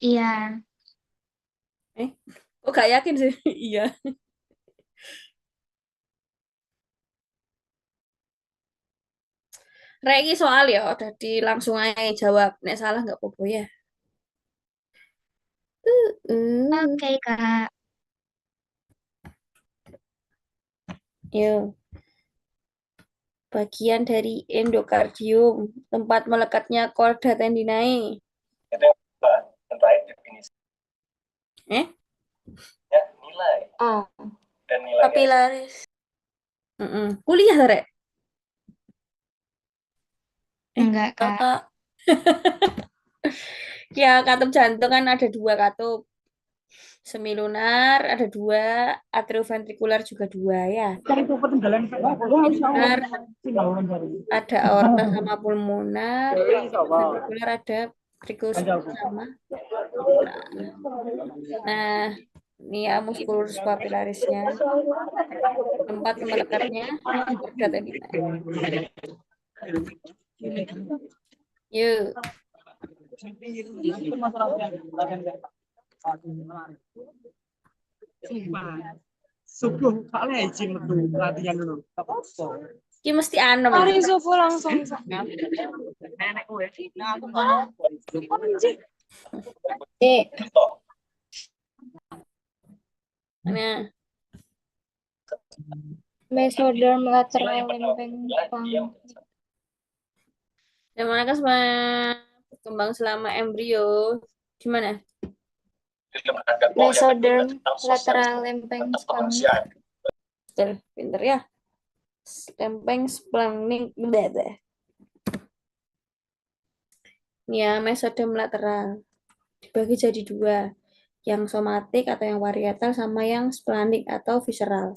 Iya. Eh, kok gak yakin sih? Iya. Rek soal ya, jadi langsung aja jawab. Nek salah nggak apa-apa ya. Uh, Oke, Kak. Yo, bagian dari endokardium, tempat melekatnya korda tendinae. Itu yang kedua, dan terakhir definisi. Eh? Ya, nilai. Oh, Dan nilainya kapilaris. Kuliah, Rek? Enggak, Kak. Kakak. Ya, katup jantung kan ada dua katup. Semilunar ada dua, atrioventrikular juga dua ya. Semilunar ada aorta sama pulmonar, ventrikular ada tricuspid sama. Nah, ini ya musculus papilarisnya. Tempat melekatnya korda tendinae. Yuk, Subuh soalnya izin letu latihan dulu. ini mesti anom Hari ini. subuh langsung. Eh, nah, Mesoderm lateral lempeng pang. yang mana kan sama berkembang selama embrio. Gimana? Mesoderm lateral lempeng pang. Pinter, pinter ya. Lempeng splenic beda. Ya, mesodem lateral dibagi jadi dua, yang somatik atau yang parietal sama yang splandik atau visceral.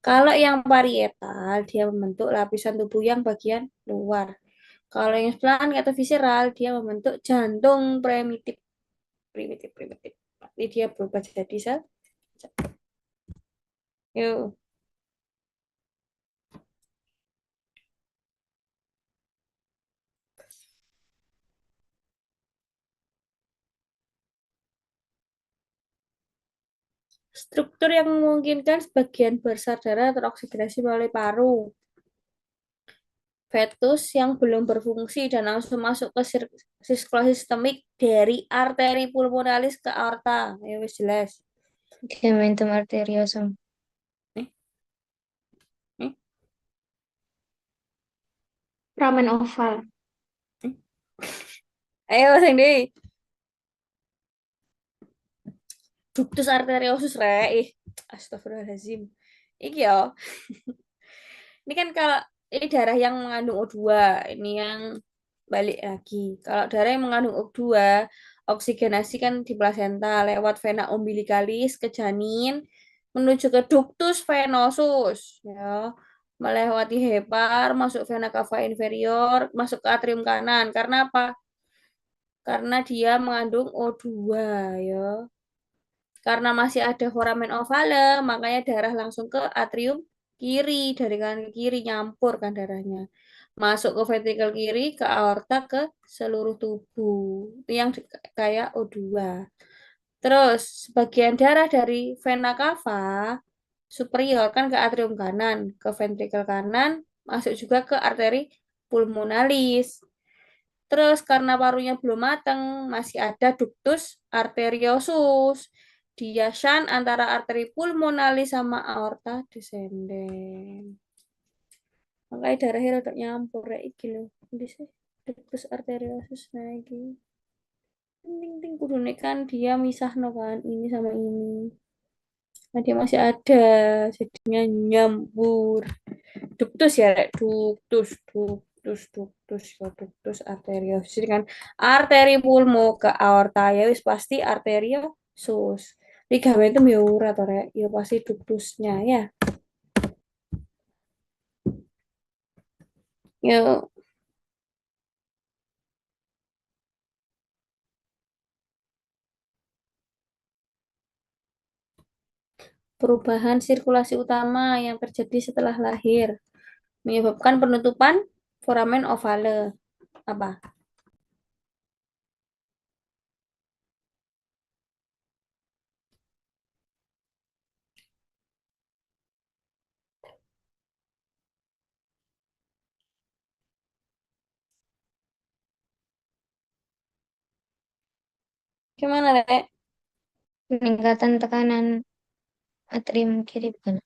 Kalau yang parietal dia membentuk lapisan tubuh yang bagian luar. Kalau yang splandik atau visceral dia membentuk jantung primitif, primitif, primitif. Nanti dia berubah jadi sel. Yuk. Struktur yang memungkinkan sebagian besar darah teroksigenasi melalui paru. Fetus yang belum berfungsi dan langsung masuk ke sirkulasi sistemik dari arteri pulmonalis ke aorta. Ya wis jelas. Gementum arteriosum. Eh, eh, Ramen oval. eh. Ayo sing di. Ductus arteriosus rek. Astagfirullahaladzim. Iki ya. Ini kan kalau ini darah yang mengandung O2, ini yang balik lagi. Kalau darah yang mengandung O2, oksigenasi kan di plasenta lewat vena umbilicalis ke janin menuju ke ductus venosus ya. Melewati hepar, masuk vena cava inferior, masuk ke atrium kanan. Karena apa? Karena dia mengandung O2 ya. Karena masih ada foramen ovale, makanya darah langsung ke atrium kiri, dari kanan ke kiri nyampur kan darahnya. Masuk ke ventrikel kiri, ke aorta, ke seluruh tubuh. Itu yang kayak O2. Terus, sebagian darah dari vena cava superior kan ke atrium kanan, ke ventrikel kanan, masuk juga ke arteri pulmonalis. Terus karena parunya belum matang, masih ada ductus arteriosus. Dia shunt antara arteri pulmonalis sama aorta descendens. Makanya darahnya rada nyampur kayak iki lho. Endi sih? Ductus arteriosus nah iki. Ting ting kudune kan dia misah no kan ini sama ini. Nah dia masih ada, jadinya nyambur. Ductus ya, Rek. Ductus, ya, ductus arteriosus. Jadi kan arteri pulmo ke aorta ya wis pasti arteriosus. Ligamentum ya ora to, Rek. Ya pasti ductusnya ya. Ya perubahan sirkulasi utama yang terjadi setelah lahir menyebabkan penutupan foramen ovale. Apa? Gimana, Rek? Peningkatan tekanan atrium kiri bukan?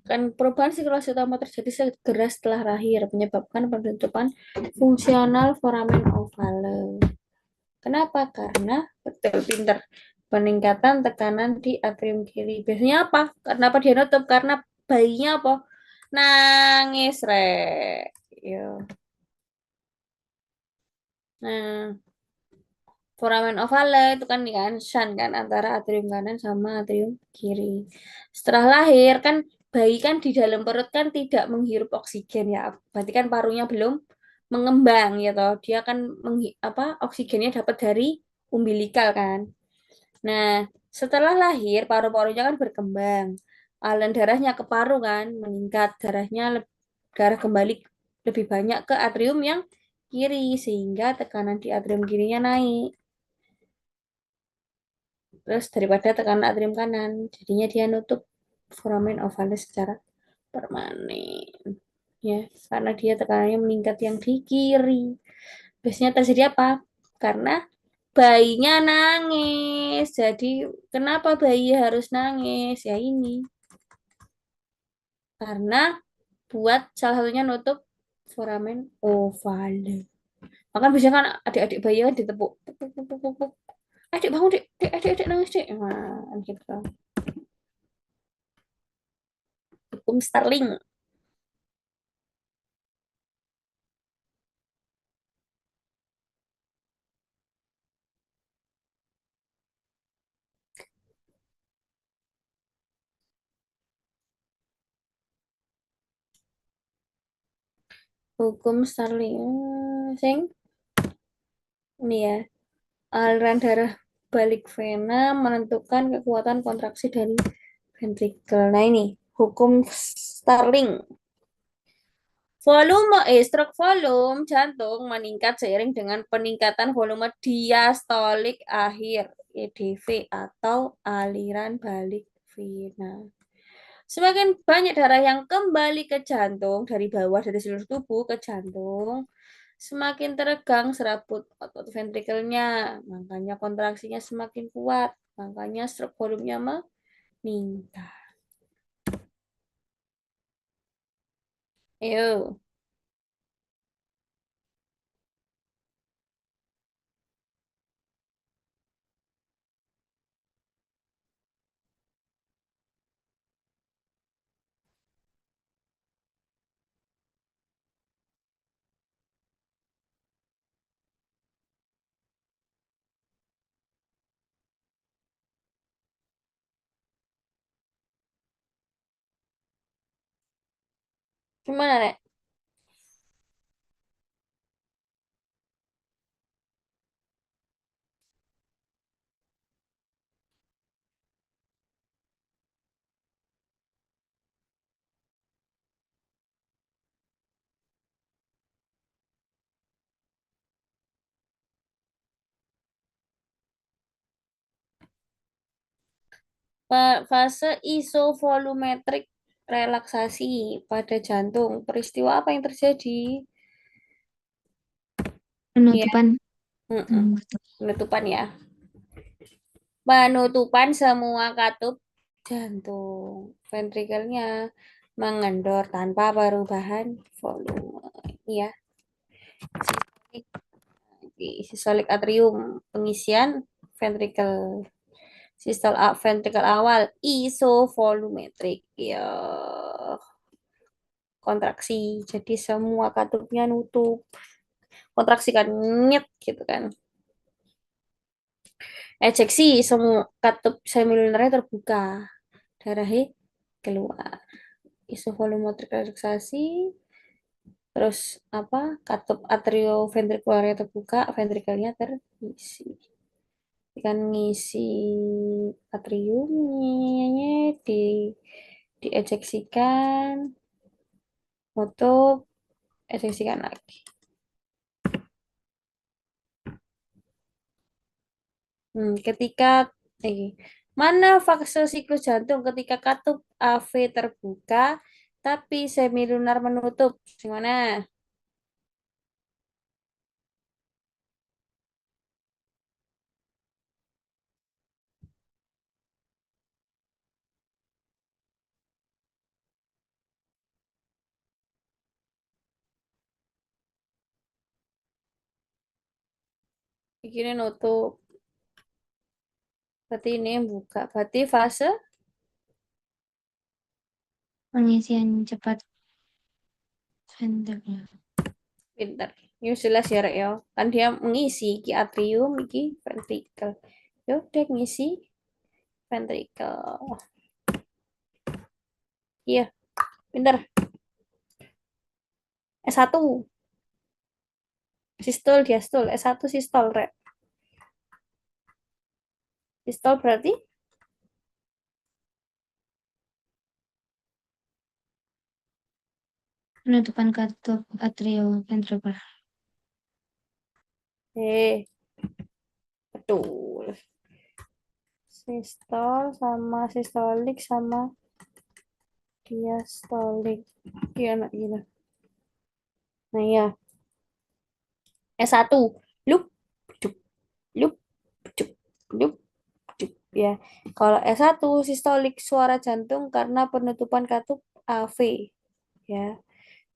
Kan perubahan sirkulasi utama terjadi segera setelah lahir, menyebabkan penutupan fungsional foramen ovale. Kenapa? Karena, betul pinter, peningkatan tekanan di atrium kiri. Biasanya apa? Kenapa dia nutup? Karena bayinya apa? Nangis, Rek. Yo. Nah, foramen ovale itu kan kan shunt kan antara atrium kanan sama atrium kiri. Setelah lahir kan bayi kan di dalam perut kan tidak menghirup oksigen ya. Berarti kan parunya belum mengembang ya toh. Dia kan oksigennya dapat dari umbilikal kan. Nah, setelah lahir paru-parunya kan berkembang. Aliran darahnya ke paru kan meningkat, darah kembali lebih banyak ke atrium yang kiri sehingga tekanan di atrium kirinya naik. Terus daripada tekanan atrium kanan, jadinya dia nutup foramen ovalis secara permanen. Ya, karena dia tekanannya meningkat yang di kiri. Biasanya terjadi apa? Karena bayinya nangis. Jadi, kenapa bayi harus nangis? Ya ini. Karena buat salah satunya nutup foramen ovale. Makan biasanya kan adik-adik bayi kan ditepuk. Puk, puk, puk, puk, puk. Adik bangun, dik. Adik nangis, dik. Nah, gitu. Hukum Starling. Hukum Starling. Sing ini ya. Aliran darah balik vena menentukan kekuatan kontraksi dari ventrikel. Nah ini hukum Starling. Stroke volume jantung meningkat seiring dengan peningkatan volume diastolik akhir (EDV) atau aliran balik vena. Semakin banyak darah yang kembali ke jantung dari bawah dari seluruh tubuh ke jantung, semakin teregang serabut otot ventrikelnya, makanya kontraksinya semakin kuat, makanya stroke volume-nya meningkat. Ayo. Gimana, Rek? Fase isovolumetrik relaksasi pada jantung. Peristiwa apa yang terjadi? Penutupan. Penutupan ya. Penutupan semua katup jantung. Ventrikelnya mengendor tanpa perubahan volume. Ya. Sistolik atrium, pengisian ventrikel. Ventrikel awal isovolumetrik. Ya. Kontraksi. Jadi semua katupnya nutup. Kontraksi kan nyet gitu kan. Ejeksi semua katup semilunernya terbuka. Darahnya keluar. Isovolumetrik relaksasi. Terus katup atrioventrikularnya terbuka, ventrikelnya terisi. Kan ngisi atriumnya diejeksikan, tutup, ejeksikan lagi. Ketika mana fase siklus jantung ketika katup AV terbuka tapi semilunar menutup? Gimana? Ini nutup. Berarti ini yang buka. Berarti fase Pengisian cepat ventrikel. pinter. Ini jelas ya, Rek, ya. Kan dia mengisi ki atrium, iki ventricle. Ya udah ngisi ventricle. Iya, pinter. S1 sistol diastol. S1 sistol, Rek. Sistol berarti Penutupan katup atrioventrikular. Betul. Sistol sama sistolik sama diastolik. Iya, gila. Nah, ya. S1. Lup, cuk, lup, cuk, lup, cuk. Ya. Kalau S1 sistolik suara jantung karena penutupan katup AV. Ya.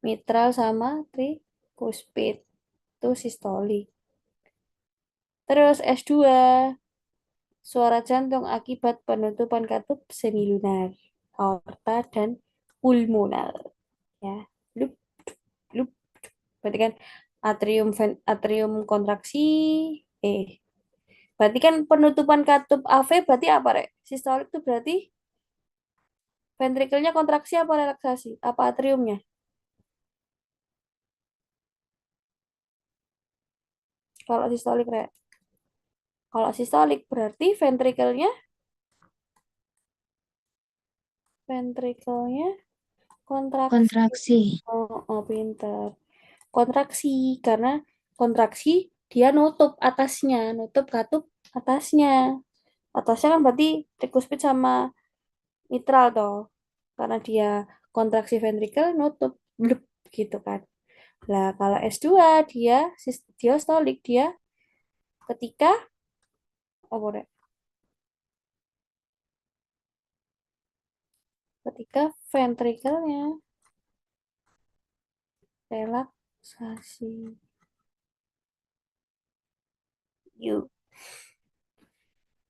Mitral sama trikuspid. Itu sistolik. Terus S2 suara jantung akibat penutupan katup semilunar, aorta dan pulmonar. Ya. Lup, lup. Berarti kan atrium kontraksi eh berarti kan penutupan katup AV berarti apa, Rek? Sistolik itu berarti ventrikelnya kontraksi apa relaksasi? Apa atriumnya? Kalau sistolik, Rek. Kalau sistolik berarti ventrikelnya kontraksi. Kontraksi. Oh, pinter. Kontraksi karena kontraksi dia nutup atasnya, nutup katup atasnya. Atasnya kan berarti trikuspid sama mitral toh. Karena dia kontraksi ventrikel nutup blub gitu kan. Lah kalau S2 dia diastolik dia ketika apa Rek? Ketika ventrikelnya relaksasi. Yuk.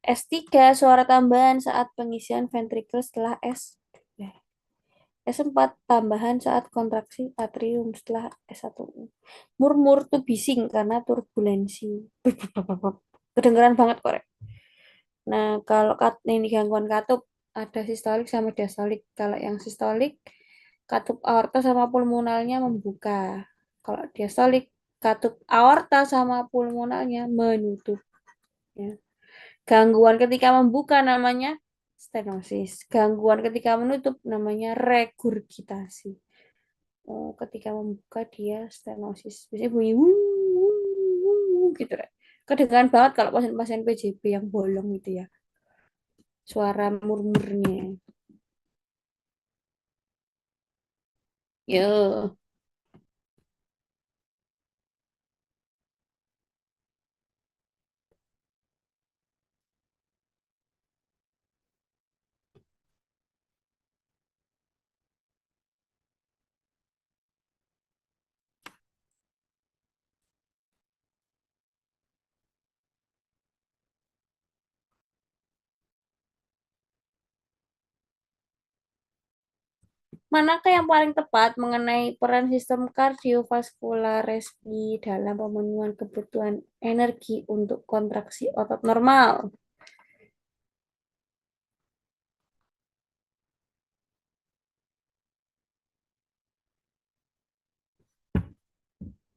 S3 suara tambahan saat pengisian ventrikel setelah S2. S4 tambahan saat kontraksi atrium setelah S1. Murmur tuh bising karena turbulensi. Kedengeran banget kok, Rek. Nah, kalau ini gangguan katup ada sistolik sama diastolik. Kalau yang sistolik katup aorta sama pulmonalnya membuka. Kalau diastolik katup aorta sama pulmonalnya menutup. Ya. Gangguan ketika membuka namanya stenosis. Gangguan ketika menutup namanya regurgitasi. Oh, ketika membuka dia stenosis. Biasanya bunyi gitu, Rek. Kedengaran banget kalau pasien-pasien PJB yang bolong gitu ya. Suara murmurnya. Yo. Manakah yang paling tepat mengenai peran sistem kardiovaskularespirasi dalam pemenuhan kebutuhan energi untuk kontraksi otot normal?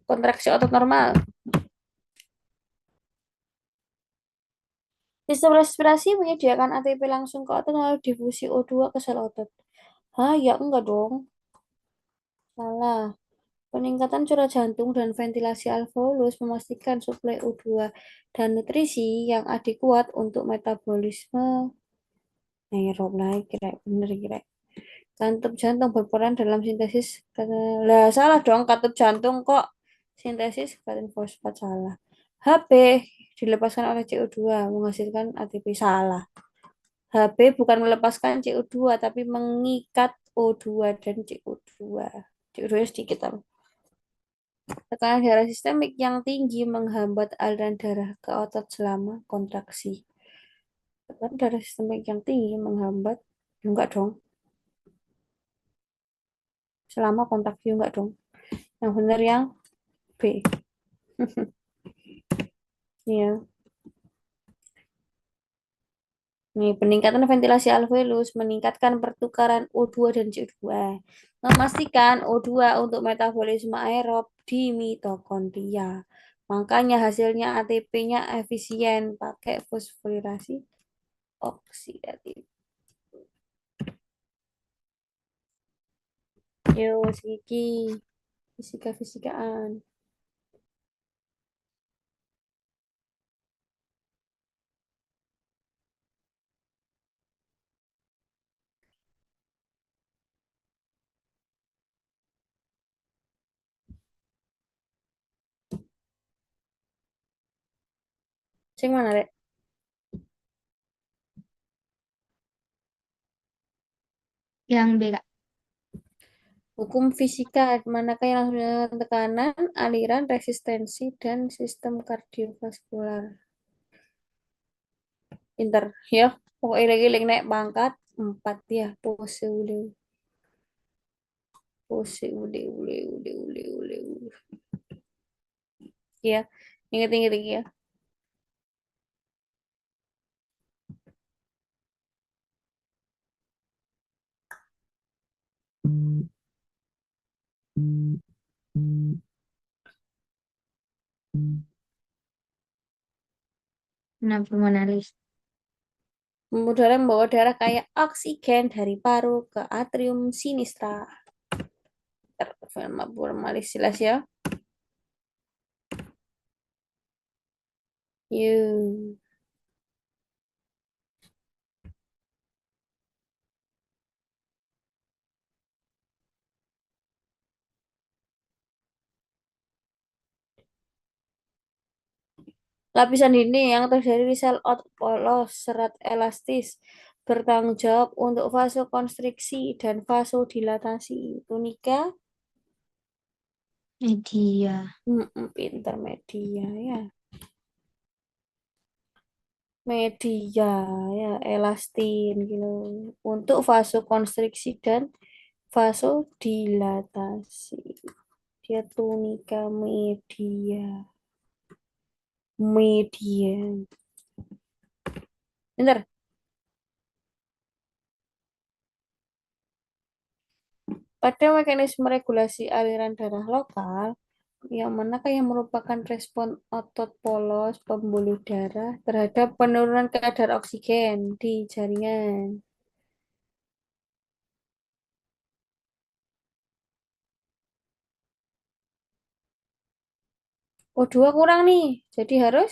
Kontraksi otot normal. Sistem respirasi menyediakan ATP langsung ke otot melalui difusi O2 ke sel otot. Hah, ya enggak dong. Salah. Peningkatan curah jantung dan ventilasi alveolus memastikan suplai O2 dan nutrisi yang adekuat untuk metabolisme aerob kira bener kira. Katup jantung berperan dalam sintesis. Lah salah dong, katup jantung kok sintesis karbon fosfat salah. HB dilepaskan oleh CO2 menghasilkan ATP salah. HB bukan melepaskan CO2 tapi mengikat O2 dan CO2. CO2 sedikit. Tekanan darah sistemik yang tinggi menghambat aliran darah ke otot selama kontraksi. Tekanan darah sistemik yang tinggi menghambat, enggak dong. Selama kontraksi enggak dong. Yang benar yang B. Ya. Nih, peningkatan ventilasi alveolus meningkatkan pertukaran O2 dan CO2. Memastikan O2 untuk metabolisme aerob di mitokondria. Makanya hasilnya ATP-nya efisien pakai fosforilasi oksidatif. Yo, Siki. Fisika-fisikaan. Sing mana, Rek? Yang B, Kak. Hukum fisika, manakah yang langsung menggunakan tekanan, aliran, resistensi, dan sistem kardiovaskular. Pinter, ya. Pokoknya lagi naik pangkat 4 ya. Pose ule. Pose ule, ule, ule, ule, ule, ule. Ya, inget-inget ya. Kenapa menarik? Pembuluh darah membawa darah kayak oksigen dari paru ke atrium sinistra. Terformalisasi jelas ya. Yuk. Lapisan dinding yang terdiri dari sel otot polos serat elastis bertanggung jawab untuk vasokonstriksi dan vasodilatasi. Tunika, Media. pinter media ya. Media ya, elastin gitu. Untuk vasokonstriksi dan vasodilatasi. Dia tunika media. Media. Bener? Pada mekanisme regulasi aliran darah lokal, yang manakah yang merupakan respon otot polos pembuluh darah terhadap penurunan kadar oksigen di jaringan? O2 kurang nih, jadi harus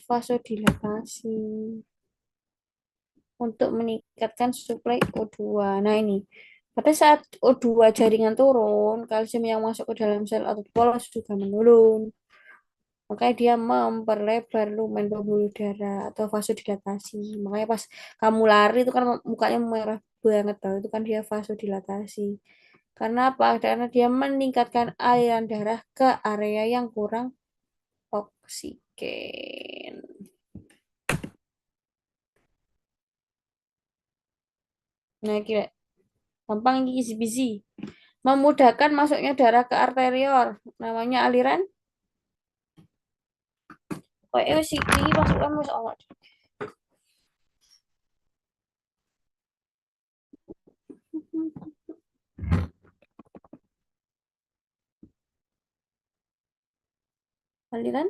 vasodilatasi untuk meningkatkan suplai O2. Nah ini, pada saat O2 jaringan turun, kalsium yang masuk ke dalam sel otot polos juga menurun. Makanya dia memperlebar lumen pembuluh darah atau vasodilatasi. Makanya pas kamu lari itu kan mukanya merah banget tau. Itu kan dia vasodilatasi. Karena apa? Karena dia meningkatkan aliran darah ke area yang kurang oksigen. Nah, kira gampang ini easy busy. Memudahkan masuknya darah ke arteriol. Namanya aliran. Oh, sih ini masukkan masuk awak. Aliran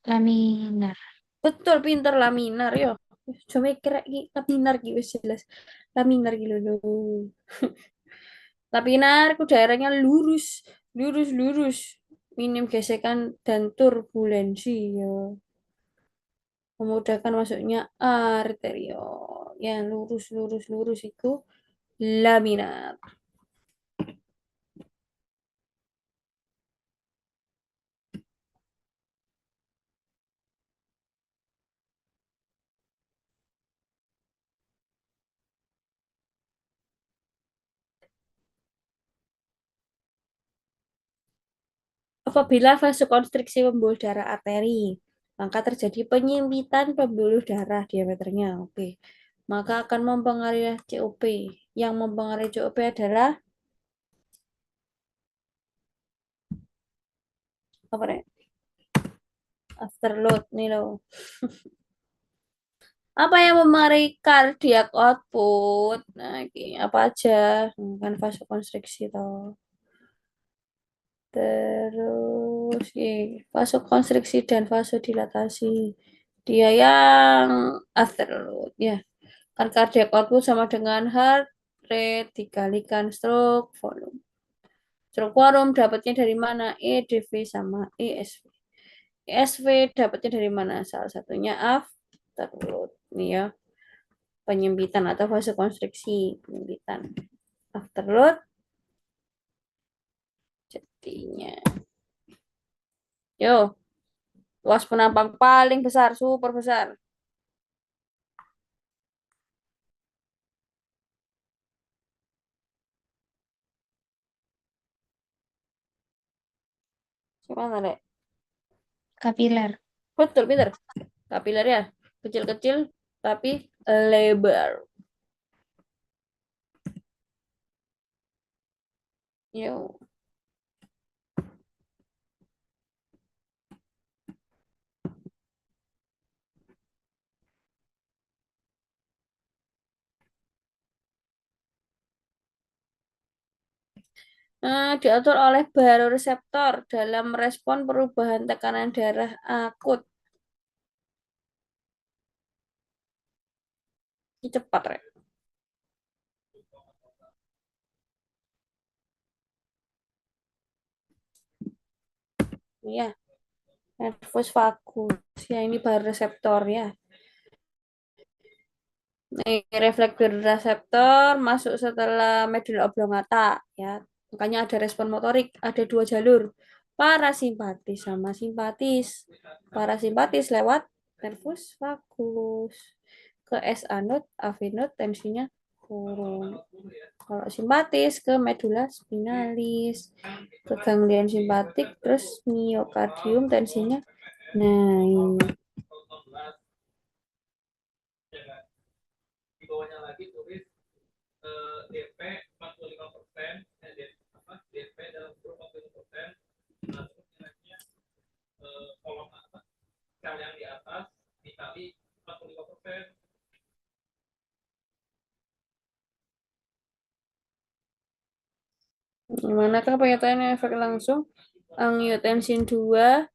Laminar. betul pinter laminar yo. Coba kira laminar gitu jelas. Laminar gitu loh. Laminar ku daerahnya lurus, lurus, lurus. Minim gesekan dan turbulensi yo. memudahkan masuknya arteriol. Yang lurus itu laminat. Apabila vasokonstriksi pembuluh darah arteri, maka terjadi penyempitan pembuluh darah diameternya. Oke. Maka akan mempengaruhi COP. Yang mempengaruhi COP adalah apa nih? Afterload nih loh. Apa yang mempengaruhi cardiac output? Nah, apa aja? Kan vasokonstriksi toh. Terus vasokonstriksi dan vasodilatasi. Dia yang afterload ya. Kan cardiac output sama dengan heart rate dikalikan stroke volume. Stroke volume dapatnya dari mana? EDV sama ESV. ESV dapatnya dari mana? Salah satunya afterload. Nih ya. Penyempitan atau vasokonstriksi. Penyempitan. Afterload. Jadinya. Yo. Luas penampang paling besar. Super besar. Gimana, Dek? Kapiler. Betul, Peter. Kapiler ya. Kecil-kecil tapi lebar. Yo. Diatur oleh baroreseptor dalam respon perubahan tekanan darah akut. Ini cepat, Rek. Ya, nervus vagus. Ya, ini baroreseptor ya. Nih, refleks baroreseptor masuk setelah medula oblongata ya. Makanya ada respon motorik, ada dua jalur. Parasimpatis sama simpatis. Parasimpatis lewat nervus vagus. Ke SA node, AV node tensinya turun. Kalau simpatis ke medula spinalis, ke ganglion simpatik, terus miokardium tensinya naik. Di bawahnya lagi tulis DP 45%, DP dalam kurung 45%, langsung nilainya kolom atas, sel yang di atas dikali 45%. Manakah penyataan efek langsung angiotensin 2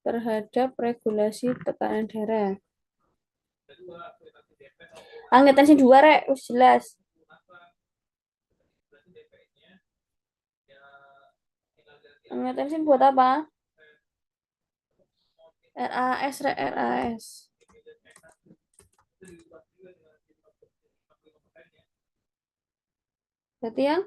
terhadap regulasi tekanan darah? Angiotensin 2, Rek, jelas. Angiotensin buat apa? RAS, Rek, RAS. Berarti yang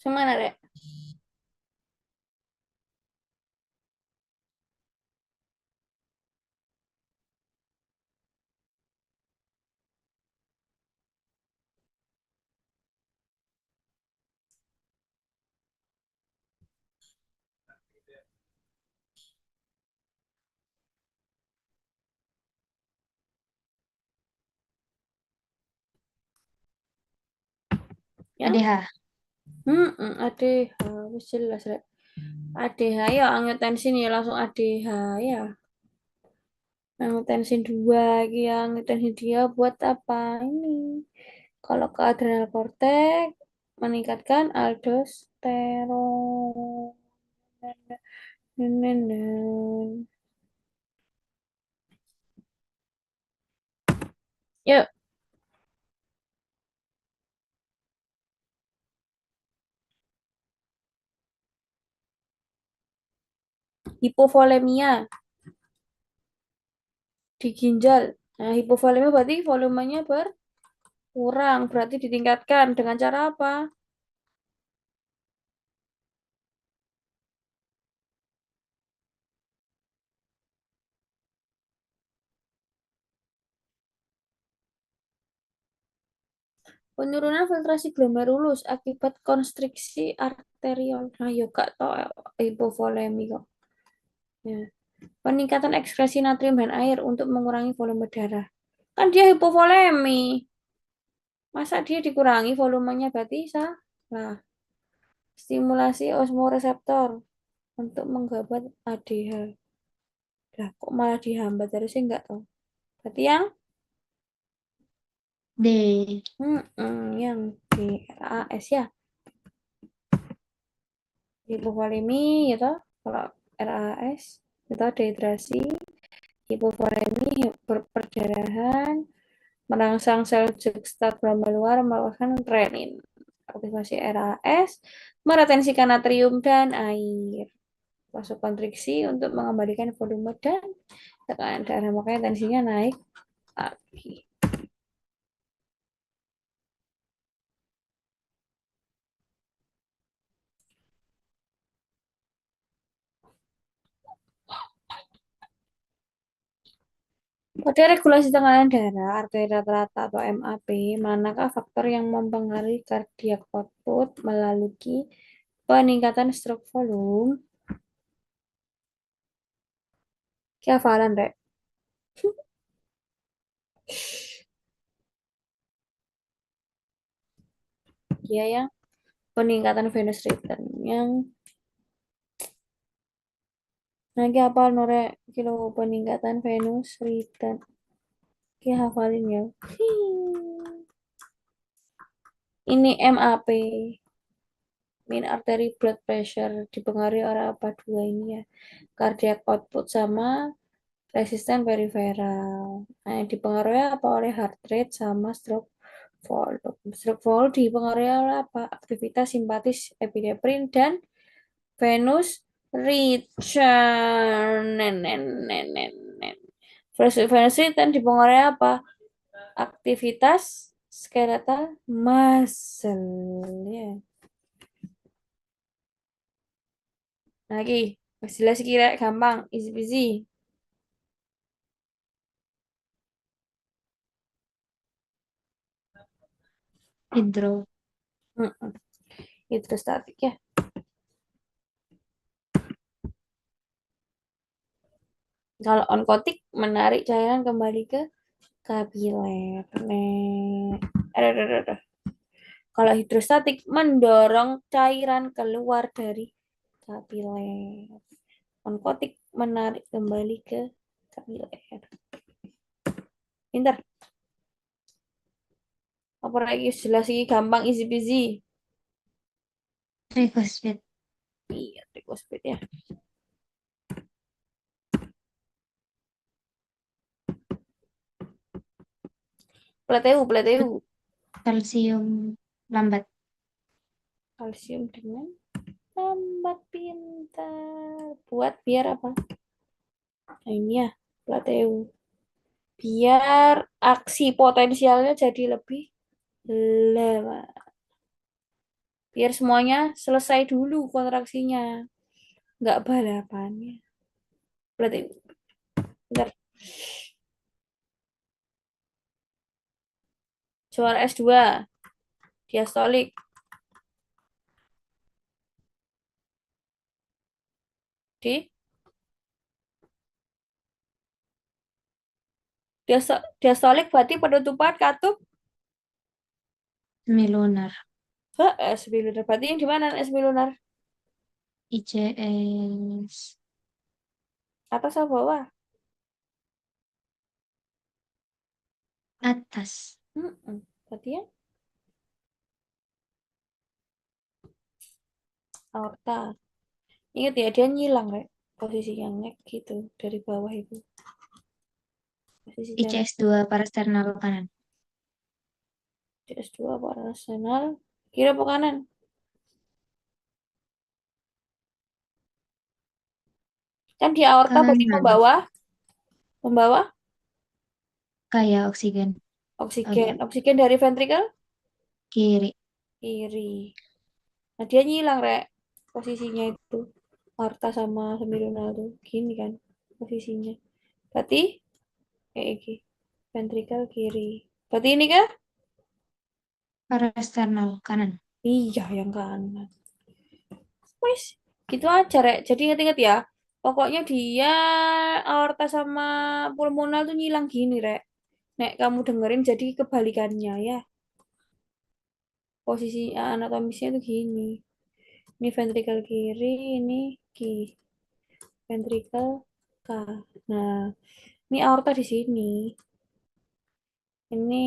semana, Rek? Ya? ADH. ADH, wis jelas, Rek. ADH ya angiotensin ya langsung ADH ya. Angiotensin 2 ya, angiotensin dia buat apa ini? Kalau ke adrenal cortex meningkatkan aldosteron. Yuk, hipovolemia di ginjal. Nah, hipovolemia berarti volumenya berkurang, berarti ditingkatkan dengan cara apa? Penurunan filtrasi glomerulus akibat konstriksi arteriol. Nah, yo gak tau hipovolemi kok. Ya. Peningkatan ekskresi natrium dan air untuk mengurangi volume darah. Kan dia hipovolemi. Masa dia dikurangi volumenya berarti salah. Stimulasi osmoreseptor untuk menghambat ADH. Lah, kok malah dihambat? Harusnya enggak tahu. Berarti yang D. yang DRAS ya. Hipovolemi gitu. Kalau RAS itu dehidrasi, hipovolemi, perdarahan, merangsang sel juxtaglomerular melakukan renin. Aktivasi RAS, meretensikan natrium dan air. Vasokonstriksi untuk mengembalikan volume dan tekanan darah. Makanya tensinya naik lagi. Pada regulasi tekanan darah, arteri rata-rata atau MAP, manakah faktor yang mempengaruhi cardiac output melalui peningkatan stroke volume? Kehafalan, Rek. Dia yang peningkatan venous return. Yang lagi apa Nore kilo peningkatan venous return. Hafalin ya. Ini MAP. Mean artery blood pressure dipengaruhi oleh apa dua ini ya. Cardiac output sama resisten periferal. Nah, yang dipengaruhi apa oleh heart rate sama stroke volume. Stroke volume dipengaruhi oleh apa? Aktivitas simpatis epinefrin dan venous return. Venous return dipengaruhi apa? Aktivitas skeletal muscle ya. Lagi, jelas kira gampang, easy peasy. Hidro. Hidrostatik ya. Kalau onkotik menarik cairan kembali ke kapiler. Kalau hidrostatik mendorong cairan keluar dari kapiler. Onkotik menarik kembali ke kapiler. Pintar. Apa lagi jelas lagi gampang easy peasy. Trifosfat. Iya, tricosfat ya. Plateu. Kalsium lambat. Kalsium dengan lambat pintar. Buat biar apa? Nah, ini ya, plateu. Biar aksi potensialnya jadi lebih lama. Biar semuanya selesai dulu kontraksinya. Nggak balapannya. Plateu. Bentar. Juara S2. Diastolik. Di diastolik berarti penutupan katup Semilunar. S lunar. Berarti yang di mana S lunar? ICS. Atas atau bawah? Atas. Berarti ya aorta. Ingat ya, dia nyilang, Rek. Posisinya ngek gitu dari bawah itu. Posisi jarak ICS 2 parasternal kanan. CS2 parasenal. Kiri apa kanan? Kan di aorta berarti Kanan. membawa Kayak oksigen. oksigen. Agak Oksigen dari ventrikel kiri. kiri. Nah, dia nyilang, Rek. Posisinya itu. Aorta sama semilunar tuh. Gini kan posisinya. Berarti kayak gini. Ventrikel kiri. Berarti ini kah? Parasternal kanan. Iya, yang kanan. Wes, gitu aja, Rek. Jadi ingat-ingat ya. Pokoknya dia aorta sama pulmonal tuh nyilang gini, Rek. Nek kamu dengerin jadi kebalikannya ya. Posisi anatomisnya tuh gini. Ini ventrikel kiri, ini ki ventrikel K. Nah, ini aorta di sini. Ini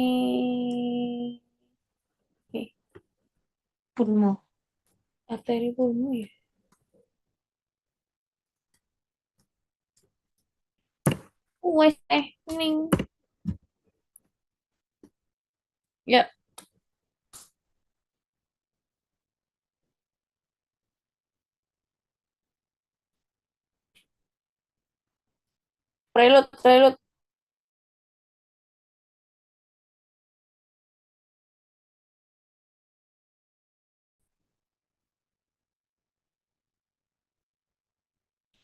Pulmo. arteri pulmo ya. Wes, ning. Ya, prelude.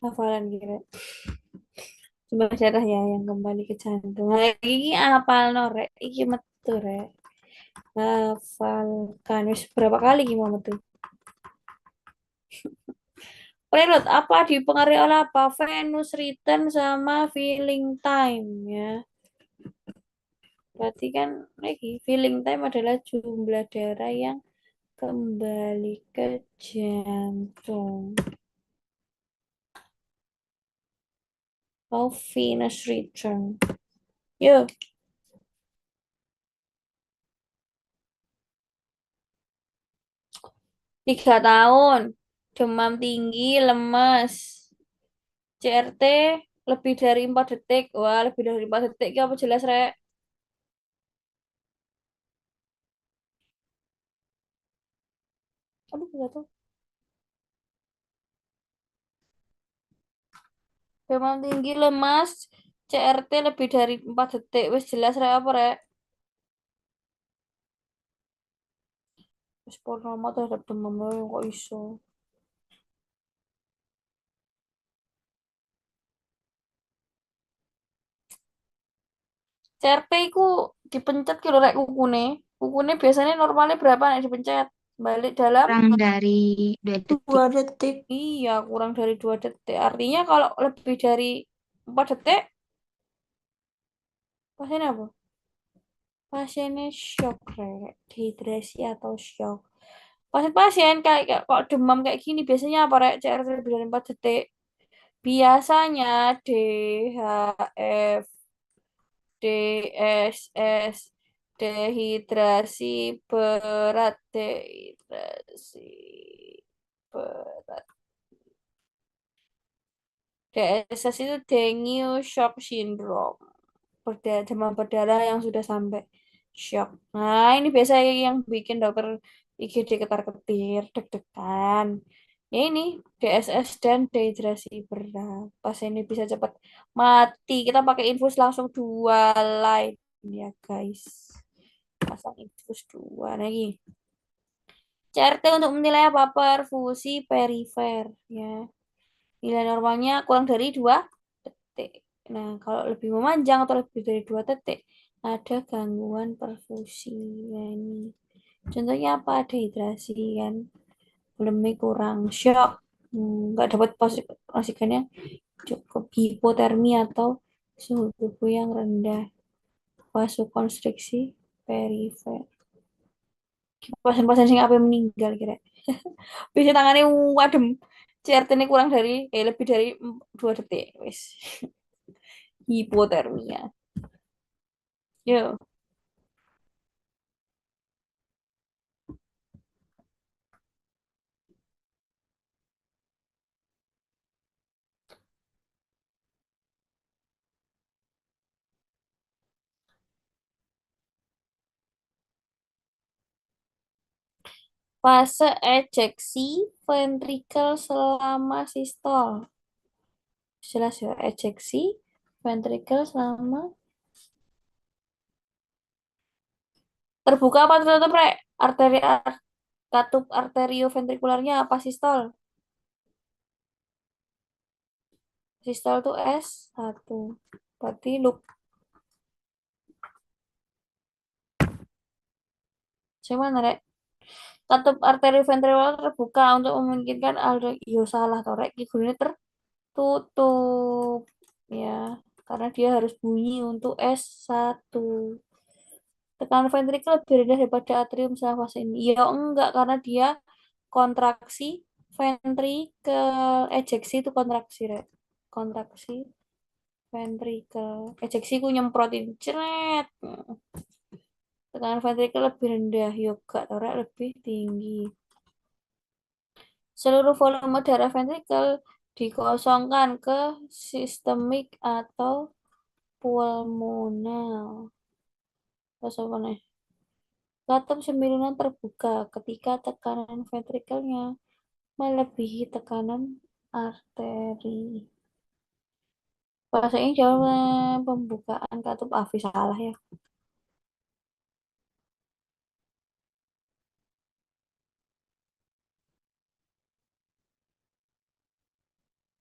Hafalan kira. Coba darah ya yang kembali ke jantung. Nah, ini apal norek. Iki metu rek. Hafalkan. Wis berapa kali iki mau metu? Prelude apa dipengaruhi oleh apa? Venus return sama filling time ya. Berarti kan lagi filling time adalah jumlah darah yang kembali ke jantung. Oh, Venus return. Yuk, 3 tahun. Demam tinggi, lemas. CRT lebih dari 4 detik. Wah, lebih dari 4 detik. Ya, apa jelas, Rek? Aduh, jatuh. Demam tinggi, lemas. CRT lebih dari 4 detik. Wes jelas, Rek, apa, Rek? Wes purnama terhadap demam kok iso. CRP ku dipencet kilo rek kukune. Kukune biasanya normalnya berapa nek dipencet? Balik dalam Kurang dari 2 detik. 2 detik. Iya, kurang dari 2 detik. Artinya kalau lebih dari 4 detik, pasien apa? Pasiennya shock, Rek. Dehidrasi atau shock. Pasien-pasien kayak kok demam kayak gini biasanya apa, Rek? CRP lebih dari 4 detik. Biasanya DHF, DSS, dehidrasi berat. DSS itu dengue shock syndrome. Demam berdarah yang sudah sampai shock. Nah, ini biasa yang bikin dokter IGD ketar-ketir, deg-degan. Ya ini, DSS dan dehidrasi berat. Pasien ini bisa cepat mati. Kita pakai infus langsung 2 line ya, guys. Pasang infus 2. Nah, ini. CRT untuk menilai apa? Perfusi perifer. Ya. Nilai normalnya kurang dari 2 detik. Nah, kalau lebih memanjang atau lebih dari 2 detik, ada gangguan perfusi. Ya, ini. Contohnya apa? Dehidrasi kan. Lebih kurang shock. Nggak dapat oksigen yang cukup, hipotermia atau suhu tubuh yang rendah. Vasokonstriksi perifer. Pasien-pasien sing apa meninggal kira. Bisa tangannya wadem. CRT ini kurang dari lebih dari 2 detik wis. Hipotermia. Yo. Fase ejeksi ventrikel selama sistol. Jelas ya, ejeksi ventrikel selama terbuka apa tertutup, Rek? Katup arterioventrikularnya apa sistol? Sistol tuh S1. Berarti loop. Cuman, Rek. Katup arterioventrikular terbuka untuk memungkinkan yo salah toh, Rek. Gulanya tertutup. Ya, karena dia harus bunyi untuk S1. Tekanan ventrikel lebih rendah daripada atrium selama fase ini. Ya enggak, karena dia kontraksi ventrikel. Ejeksi itu kontraksi, Rek. Kontraksi ventrikel. Ejeksi ku nyemprotin ceret. Tekanan ventrikel lebih rendah, yoga torak lebih tinggi. Seluruh volume darah ventrikel dikosongkan ke sistemik atau pulmonal. Terus apa nih? Katup semilinan terbuka ketika tekanan ventrikelnya melebihi tekanan arteri. Bahasanya jauh pembukaan katup afi salah ya.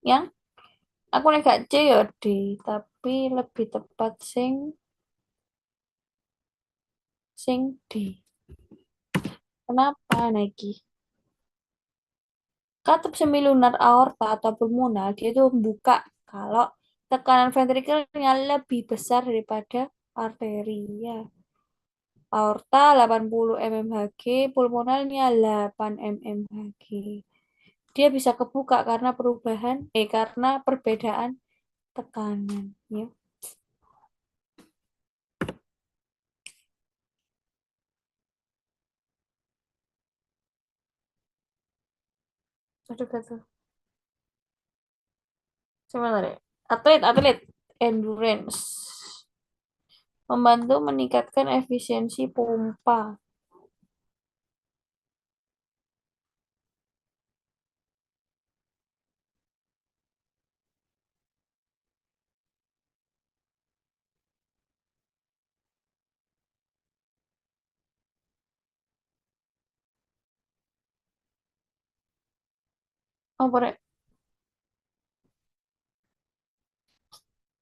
Yang aku nek gak C ya D, tapi lebih tepat sing D. Kenapa Nike? Katup semilunar aorta atau pulmonal dia itu membuka kalau tekanan ventrikelnya lebih besar daripada arteri ya. Aorta 80 mmHg, pulmonalnya 8 mmHg. Dia bisa kebuka karena karena perbedaan tekanan ya. Aduh kata. Sebenarnya atlet endurance membantu meningkatkan efisiensi pompa. Apa Rek?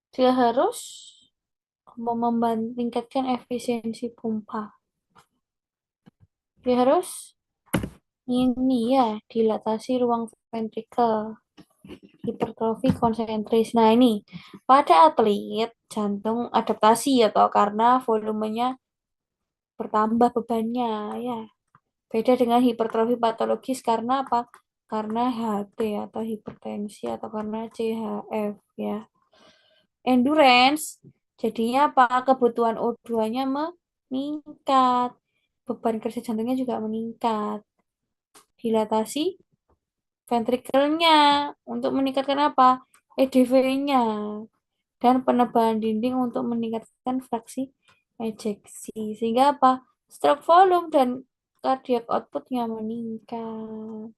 Dia harus meningkatkan efisiensi pompa. Dia harus ini ya, dilatasi ruang ventrikel, hipertrofi konsentris. Nah ini, pada atlet jantung adaptasi ya toh, karena volumenya bertambah bebannya ya. Beda dengan hipertrofi patologis karena apa? Karena HT atau hipertensi atau karena CHF ya. Endurance jadinya apa? Kebutuhan O2-nya meningkat. Beban kerja jantungnya juga meningkat. Dilatasi ventrikelnya untuk meningkatkan apa? EDV-nya dan penebalan dinding untuk meningkatkan fraksi ejeksi. Sehingga apa? Stroke volume dan cardiac output-nya meningkat.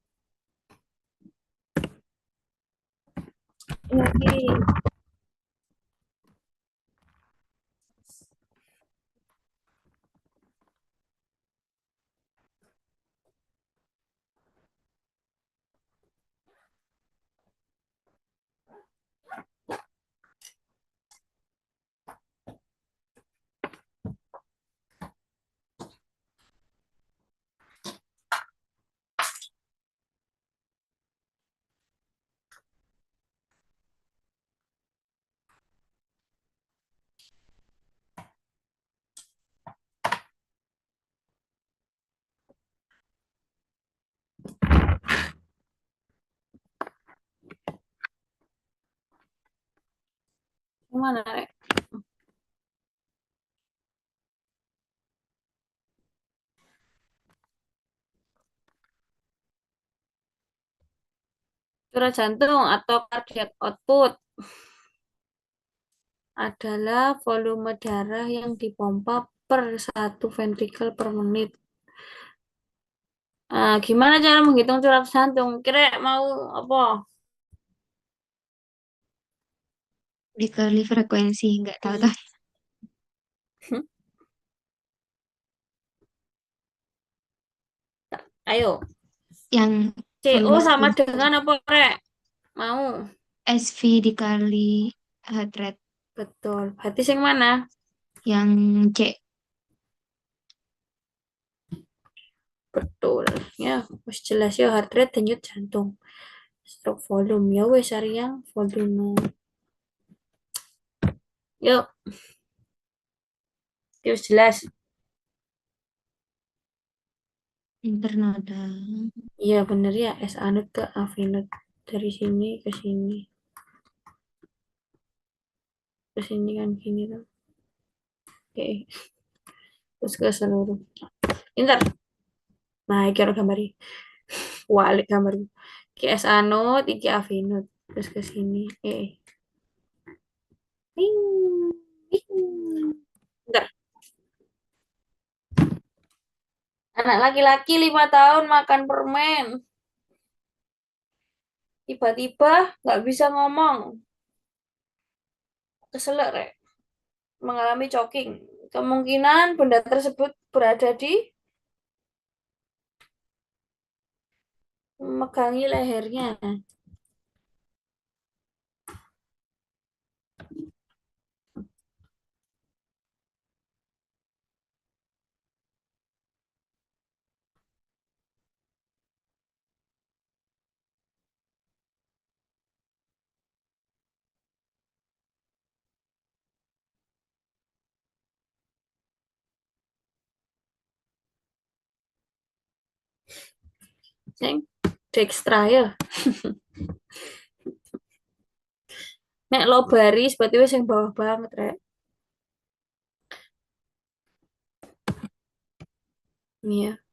Oke. Gimana, Rek? Curah jantung atau cardiac output adalah volume darah yang dipompa per satu ventrikel per menit. Gimana cara menghitung curhat jantung? Kira mau apa? Dikali frekuensi, nggak tahu Hmm. tuh. Ayo. Yang CO volume sama input. dengan apa, Rek? Mau. SV dikali heart rate. Betul. Berarti yang mana? Yang C. Betul. Ya, wis jelas ya heart rate denyut jantung. Stroke volume ya wis yang volume. Yuk, wis jelas. Internodal. Iya bener ya, S anut ke avinut. Dari sini ke sini. Ke sini kan gini tuh. Oke, terus ke seluruh. Inter. Nah, iki ora gambari. Walik gambar. Iki S anut, iki avinut. Terus ke sini. Wing, wing. Inter. Anak laki-laki 5 tahun makan permen. Tiba-tiba nggak bisa ngomong. Keselak, Rek. Mengalami choking. Kemungkinan benda tersebut berada di memegangi lehernya. Sing Dextra ya. Nek lo baris berarti wis yang bawah banget, Rek. Iya.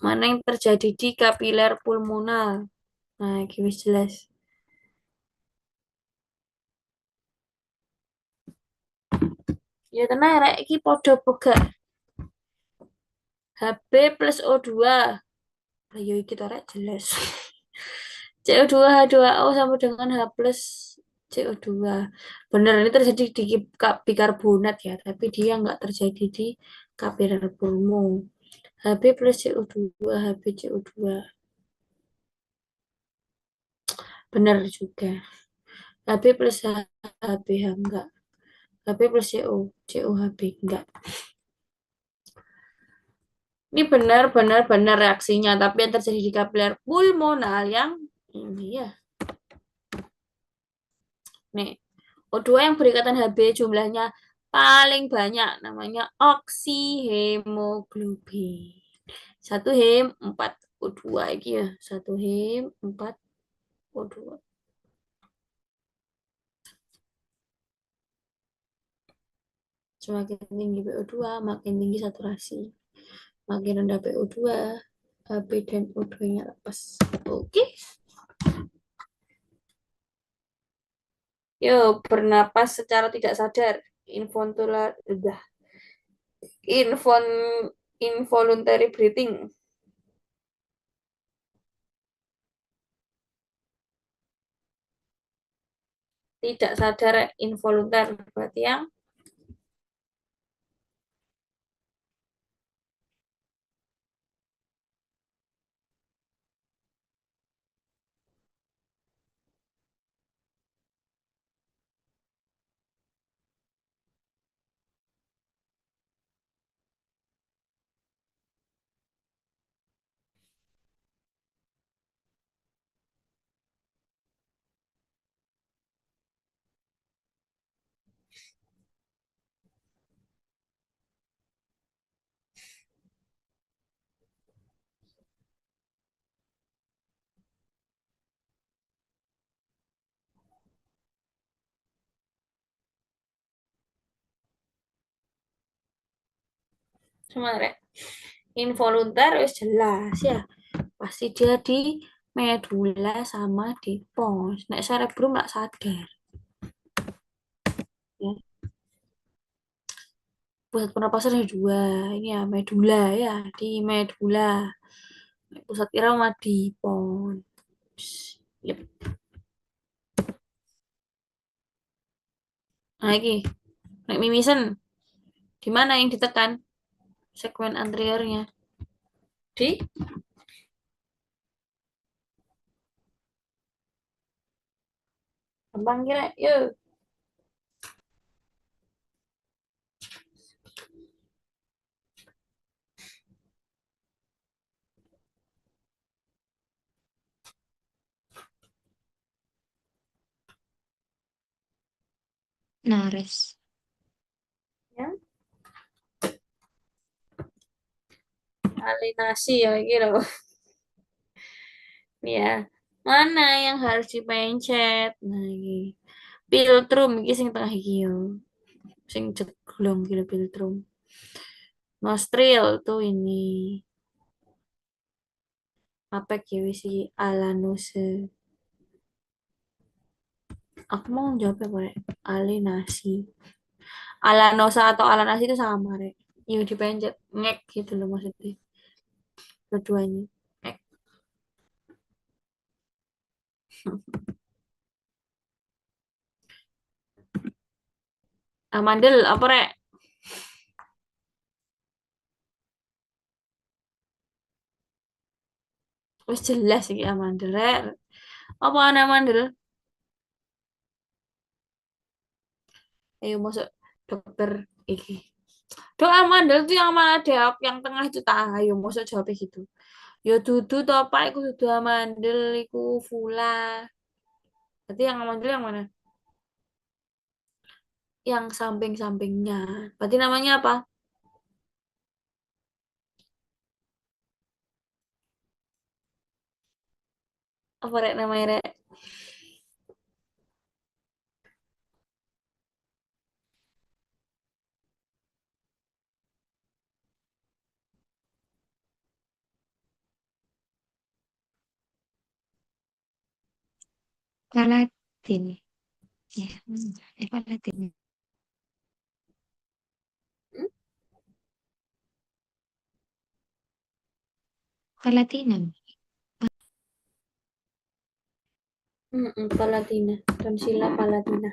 Mana yang terjadi di kapiler pulmonal. Nah, iki wis jelas. Ya tenang, Rek, iki podo pegak. Hb plus O2. Ayo iki to, Rek, jelas. CO2 H2O sama dengan H plus CO2. Benar, ini terjadi di bikarbonat ya, tapi dia nggak terjadi di kapiler pulmo. Hb plus CO2, Hb CO2. Benar juga. Hb plus HBH enggak. Hb plus CO, COHB enggak. Ini benar reaksinya, tapi yang terjadi di kapiler pulmonal yang ini ya. Nih, O2 yang berikatan Hb jumlahnya paling banyak, namanya oksihemoglobin. 1 hem 4 O2 iki ya. 1 hem 4 O2. Semakin tinggi PO2, makin tinggi saturasi. Makin rendah PO2, Hb dan O2-nya lepas. Oke. Yuk, bernapas secara tidak sadar. Involuntar, udah. Invol, involuntary breathing. Tidak sadar involuntar. Berarti yang sebenarnya involuntar wis jelas ya. Pasti dia di medula sama di pons. Nek cerebrum nggak sadar. Ya. Pusat pernapasan ada dua. Ini ya medula ya, di medula. Pusat irama di pons. Yep. Nah, ini nek mimisen di mana yang ditekan segmen anteriornya? Di gampang kira, yuk. Nares. Ya, alinasi ya gitu. Ya, mana yang harus dipencet? Nah, ini. Piltrum iki sing tengah iki yo. Sing ceglong gitu piltrum. Nostril tuh ini. Apa ya si alanose. Aku mau jawab apa Rek? Alinasi. Alanosa atau alanasi itu sama, Rek. Yang dipencet ngek gitu loh maksudnya. Keduanya. Ngek. Amandel apa Rek? Wis jelas iki amandel Rek. Apa ana amandel? Ayo masuk dokter iki. Dok amandel tuh yang mana dok? Yang tengah itu tak. Ayo masuk jawab gitu. Ya dudu to Pak, iku dudu amandel iku Fula. Berarti yang amandel yang mana? Yang samping-sampingnya. Berarti namanya apa? Apa Rek namanya Rek? Palatin. Ya, Palatin. Hmm? Palatinum. Palatina. Tonsila palatina.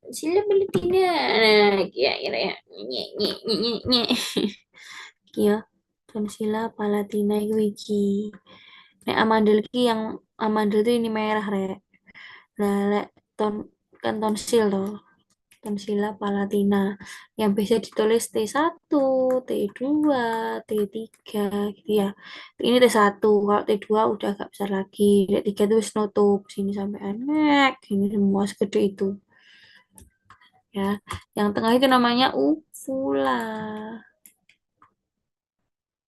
Tonsila palatina. Nah, kira-kira ya. Nye, nye, nye, nye, nye. Iya, tonsila palatina itu iki. Nek amandel ki yang amandel itu ini merah Rek. Lah lek ton kan tonsil toh. Tonsila palatina yang bisa ditulis T1, T2, T3 gitu ya. Ini T1, kalau T2 udah agak besar lagi. T3 itu wis nutup sini sampai anek, ini semua segede itu ya. Yang tengah itu namanya uvula.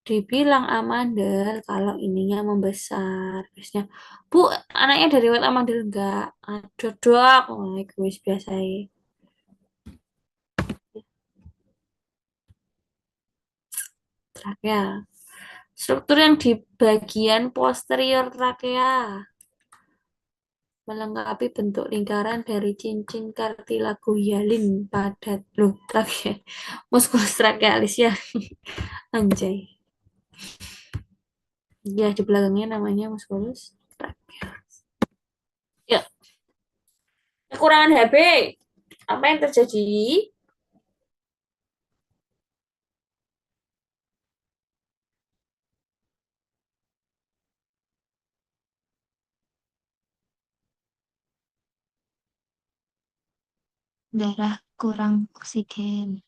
Dibilang amandel kalau ininya membesar. Biasanya, Bu, anaknya dari riwayat amandel enggak? Ada dok. Oh, gue biasa ya. Trakea. Struktur yang di bagian posterior trakea melengkapi bentuk lingkaran dari cincin kartilago hyalin padat. Loh, trakea. Musculus trachealis ya. Anjay. Ya, di belakangnya namanya musculus trachealis. Ya, kekurangan HB. Apa yang terjadi? Darah kurang oksigen.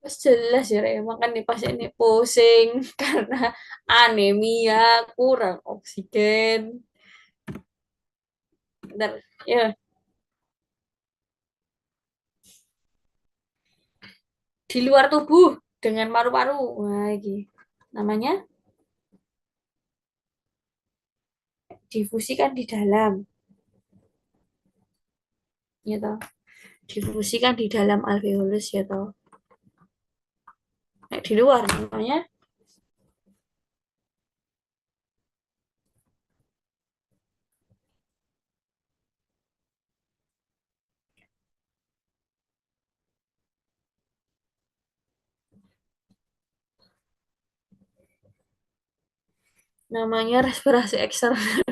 Terus jelas ya, emang kan nih pasien ini pusing karena anemia, kurang oksigen. Bentar, ya. Di luar tubuh dengan paru-paru. Wah, ini namanya difusikan di dalam, ya toh. Difusikan di dalam alveolus, ya toh. Di luar namanya Namanya respirasi eksternal.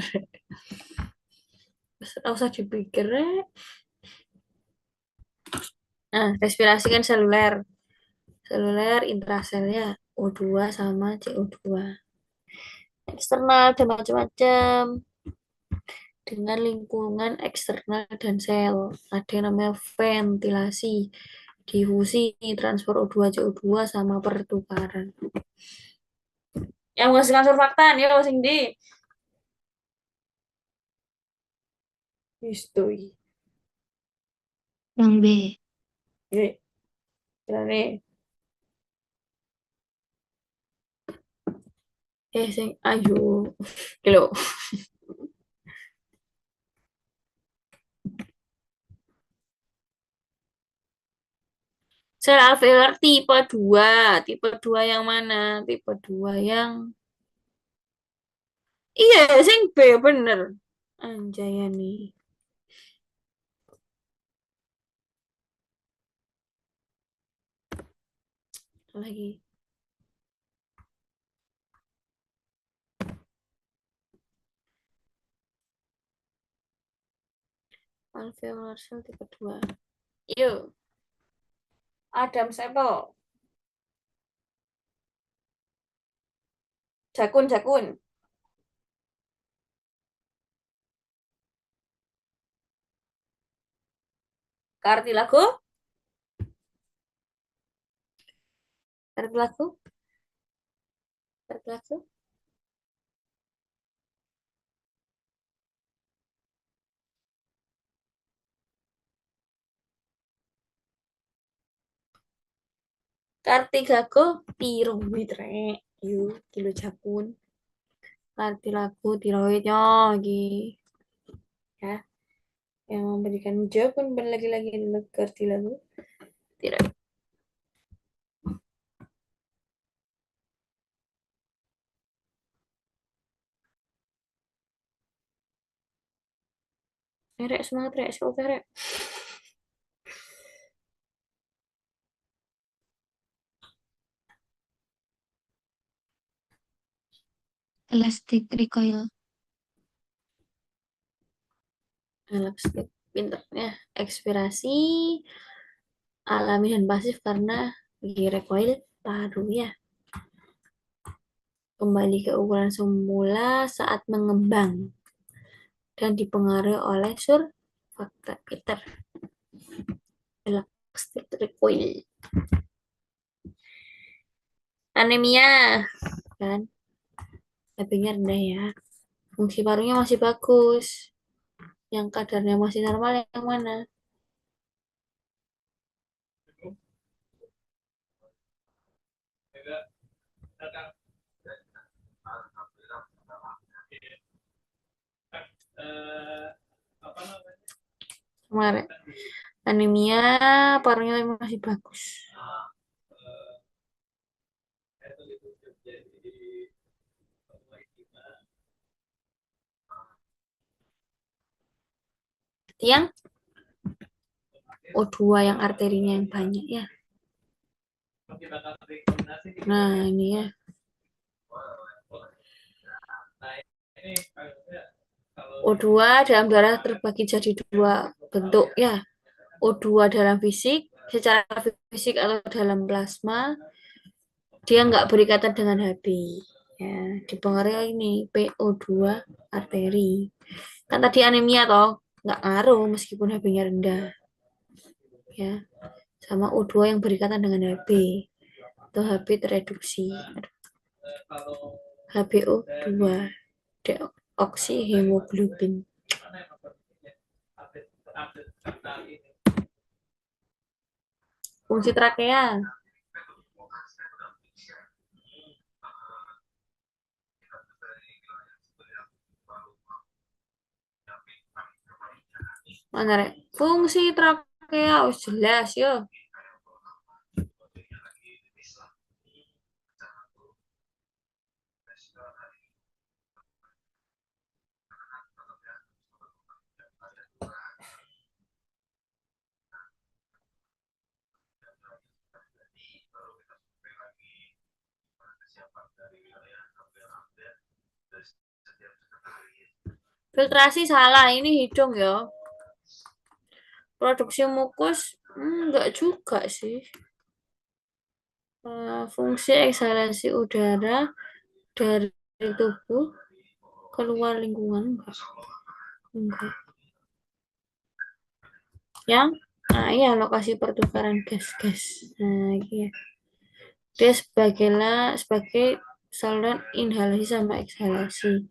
Nggak usah dipikir, Rek. Nah, respirasi kan seluler. Seluler intrasel ya. O2 sama CO2. Eksternal ada macam-macam. Dengan lingkungan eksternal dan sel. Ada yang namanya ventilasi, difusi, transfer O2, CO2, sama pertukaran. Yang menghasilkan surfaktan, ya sing di. Istui. Yang B. Oke, nih. Sing ayo. Kilo. Sel alveolar tipe 2. Tipe 2 yang mana? Tipe 2 yang iya, sing B bener. Anjayani. Lagi. Alveolar cell tipe 2. Yuk. Adam Sepel. Jakun, jakun. Kartilago. Kartilago. Kartilago. Kartilago pirung mitre. Yuk, kilo jakun. Kartilago tiroidnya lagi. Ya. Yang memberikan jakun lagi-lagi kartilago. Tiroid. Rek, semangat rek, sekolah rek. Elastic recoil. Elastik, pinternya. Ekspirasi alami dan pasif karena recoil paru ya. Kembali ke ukuran semula saat mengembang dan dipengaruhi oleh surfaktan Peter. Elastic recoil. Anemia kan, HP-nya rendah ya. Fungsi parunya masih bagus. Yang kadarnya masih normal yang mana? Kemarin anemia parunya masih bagus. Yang O2 yang arterinya yang banyak ya. Nah, ini ya. O2 dalam darah terbagi jadi dua bentuk ya. O2 dalam fisik, secara fisik atau dalam plasma, dia nggak berikatan dengan Hb. Ya, dipengaruhi ini PO2 arteri. Kan tadi anemia toh, nggak ngaruh meskipun Hb-nya rendah. Ya, sama O2 yang berikatan dengan Hb. Atau Hb tereduksi. HbO2 deoksihemoglobin. Fungsi trakea. Mana rek? Fungsi trakea harus jelas yo. Filtrasi salah, ini hidung ya. Produksi mukus, enggak juga sih. Fungsi eksalasi udara dari tubuh keluar lingkungan, enggak. Yang, iya lokasi pertukaran gas-gas. Nah, iya. Dia sebagai saluran inhalasi sama eksalasi.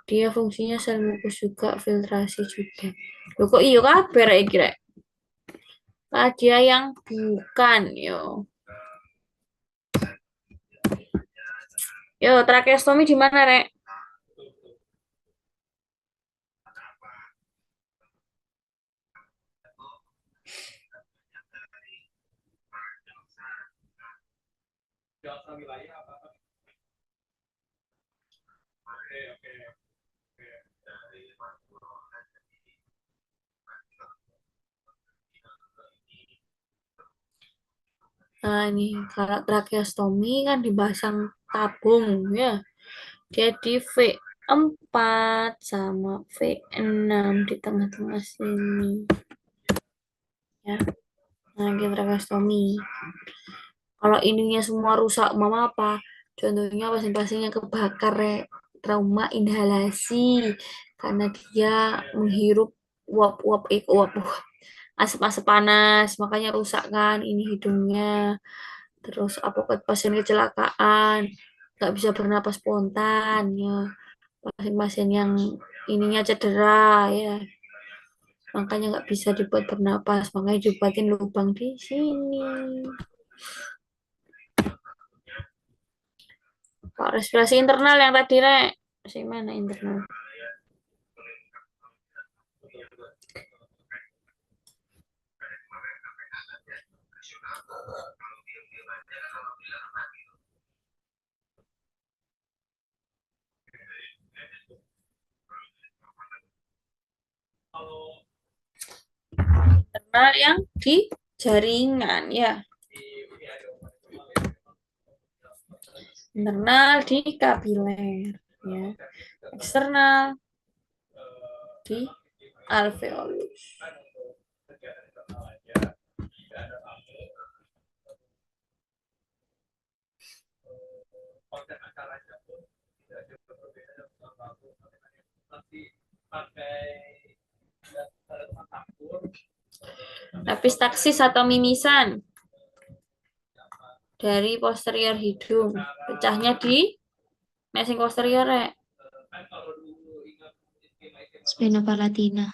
Dia fungsinya sel mukus juga, filtrasi juga. Loh kok iya kabeh rek iki rek? Dia yang bukan yo. Yo, tracheostomi di mana rek? Nah, ini kalau tracheostomi kan dipasang tabung ya. Dia di V4 sama V6 di tengah-tengah sini. Ya. Nah, ini tracheostomi. Kalau ininya semua rusak, mama apa? Contohnya pasien-pasiennya kebakar, trauma inhalasi karena dia menghirup uap-uap asap-asap panas, makanya rusak kan ini hidungnya. Terus apa pasien kecelakaan, nggak bisa bernapas spontan ya. Pasien-pasien yang ininya cedera ya, makanya nggak bisa dibuat bernapas, makanya dibuatin lubang di sini. Kalau respirasi internal yang tadi rek, mana internal? Internal yang di jaringan ya. Internal di kapiler ya. Eksternal di alveolus. Epistaksis atau mimisan dari posterior hidung, pecahnya di mesing posterior rek. Spina palatina.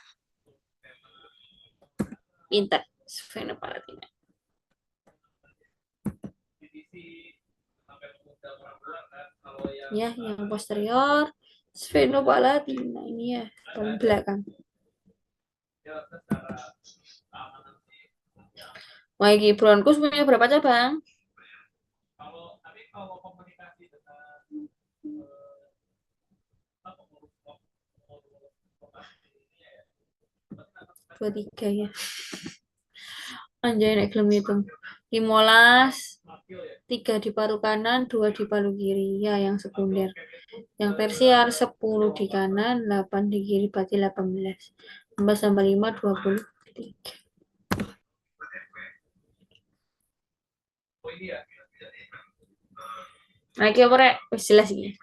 Pinter, spina palatina. Ya, yang posterior sphenopalatine ini ya, paling belakang. Wah, ini bronkus punya berapa cabang? Dua tiga ya. Anjay, naik gelem hitung. 15, 3 di paru kanan, 2 di paru kiri. Ya, yang sekunder. Yang tersier 10 di kanan, 8 di kiri, berarti 18. 11 tambah 5, 23. Nah, ini apa rek? Jelas ini.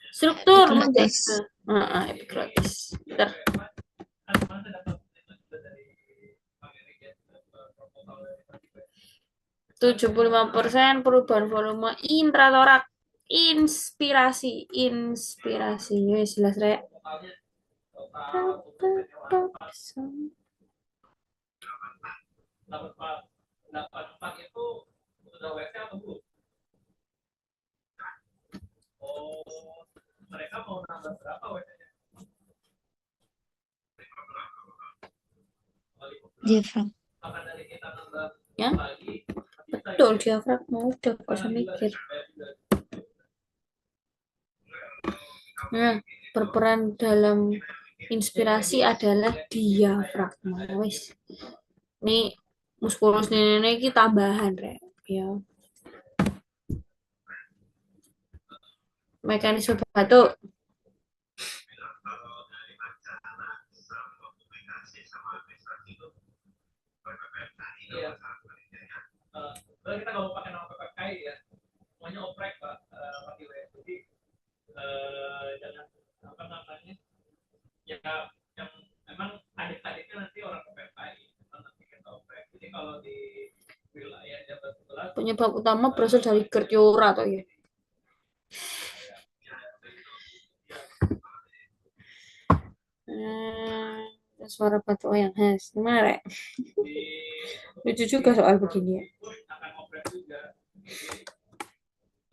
Struktur Epiglotis. epiglotis. Bentar. 75% perubahan volume intratorak. Inspirasi. Wes jelas rek. Diafragma. Ya, betul diafragma udah gak usah mikir. Nah, berperan dalam inspirasi adalah diafragma. Wes. Ini muskulus ini tambahan rek. Ya. Mekanisme batuk. Kita nggak mau pakai nama PPKI ya, semuanya oprek Pak, Pak Iwe. Jadi jangan apa namanya, ya yang memang adik-adiknya nanti orang PPKI, nanti kita oprek. Jadi kalau di wilayah Jabar Sebelah Penyebab utama berasal dari GERD Yora atau ya. Suara batuk yang khas. Gimana, Rek? Lucu juga soal begini ya. akan oprek juga. Jadi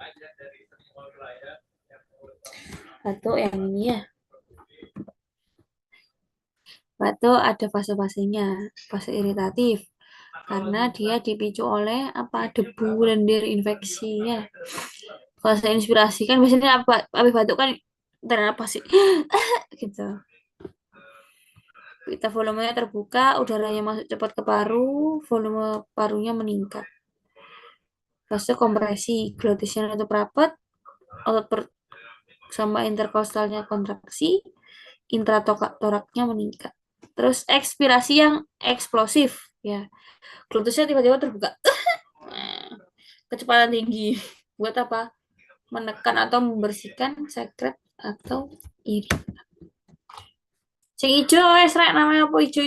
aja dari semua wilayah yang Batuk yang ini ya. Batuk ada fase-fasenya. Fase iritatif. Karena dia dipicu oleh apa, debu, lendir, infeksi ya. Fase inspirasi kan biasanya apa, habis batuk kan ternyata sih gitu. Kita volumenya terbuka, udaranya masuk cepat ke paru, volume parunya meningkat. Fase kompresi, glotisnya nutup rapat, otot sama interkostalnya kontraksi, intratoraknya meningkat. Terus ekspirasi yang eksplosif ya. Glotisnya tiba-tiba terbuka. Kecepatan tinggi. Buat apa? Menekan atau membersihkan sekret atau iri. Sing ijo wes rek, namanya apa, ijo.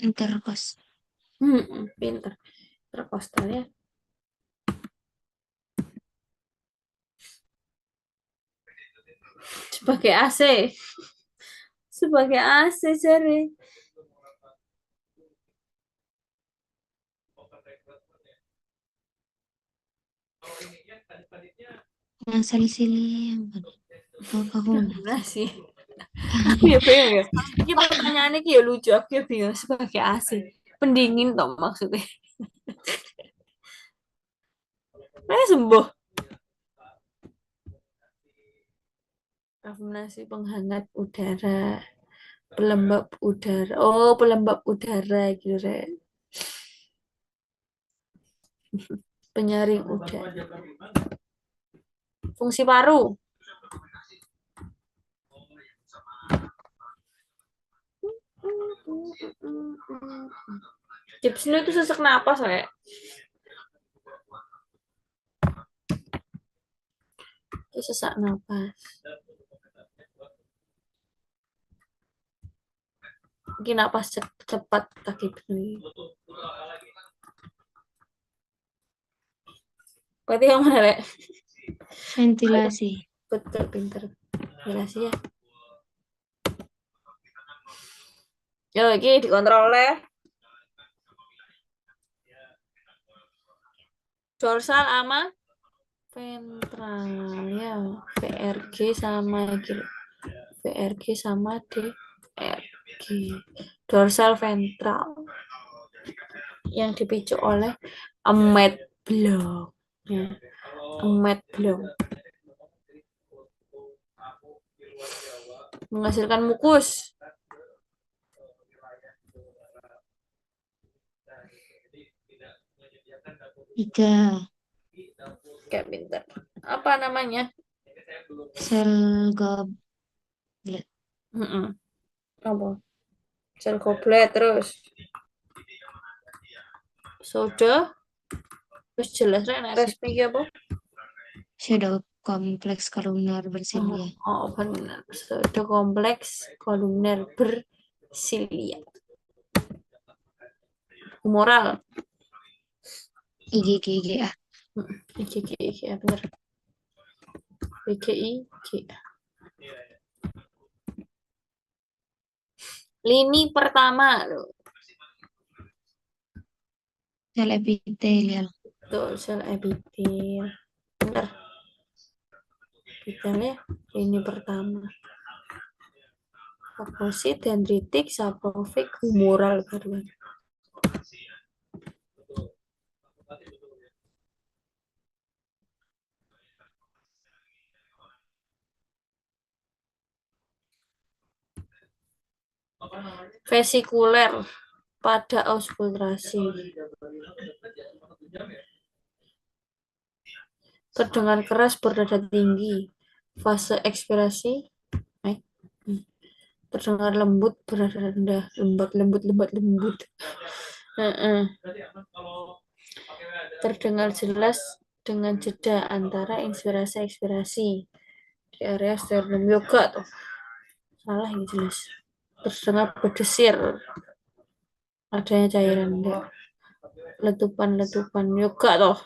Interkos. Pinter. Terkostal ya. Sebagai AC. Sebagai AC jare. Yang sali-sili yang kahuna. Nah sih. Aku ya bingung ya. Ini pertanyaannya ya lucu. Aku ya bingung sebagai AC. Pendingin toh maksudnya. Sembuh. Karbonasi penghangat udara. Pelembab udara. Oh, pelembab udara gitu, Rek. Penyaring udara. Fungsi paru. Gypsum itu sesak napas, Rek. Itu sesak napas. Mungkin napas cepat kaki penuh. Berarti yang mana, Rek? Ventilasi. Betul, pinter. Ventilasi ya. Yo, ini dikontrol oleh dorsal sama ventral ya. VRG sama VRG sama DRG. Dorsal ventral yang dipicu oleh Emmett Bloom. Ya. Emmett Bloom. Menghasilkan mukus. Tiga. Kayak pinter. Apa namanya? Sel goblet. Apa? Sel goblet terus. Soda. Terus jelas nek resmi apa? Shadow kompleks kolumnar bersilia. Oh, benar. Soda kompleks kolumner bersilia. Humoral. IgG-IgA. IgA benar. IgA. Lini pertama loh. Sel epitelial. Betul, sel epitel. Benar. Epitelnya lini pertama. Fagositosis, dendritik, saproфик, humoral baruan. Betul. Berarti betul ya. Apa namanya? Vesikuler pada auskultasi. Terdengar keras bernada tinggi. Fase ekspirasi. Terdengar lembut bernada rendah. Lembut. Berarti aman kalau pakai ada Terdengar jelas dengan jeda antara inspirasi ekspirasi di area sternum yoga tuh. Salah ini jelas. Terdengar berdesir. Adanya cairan enggak. Letupan yoga tuh.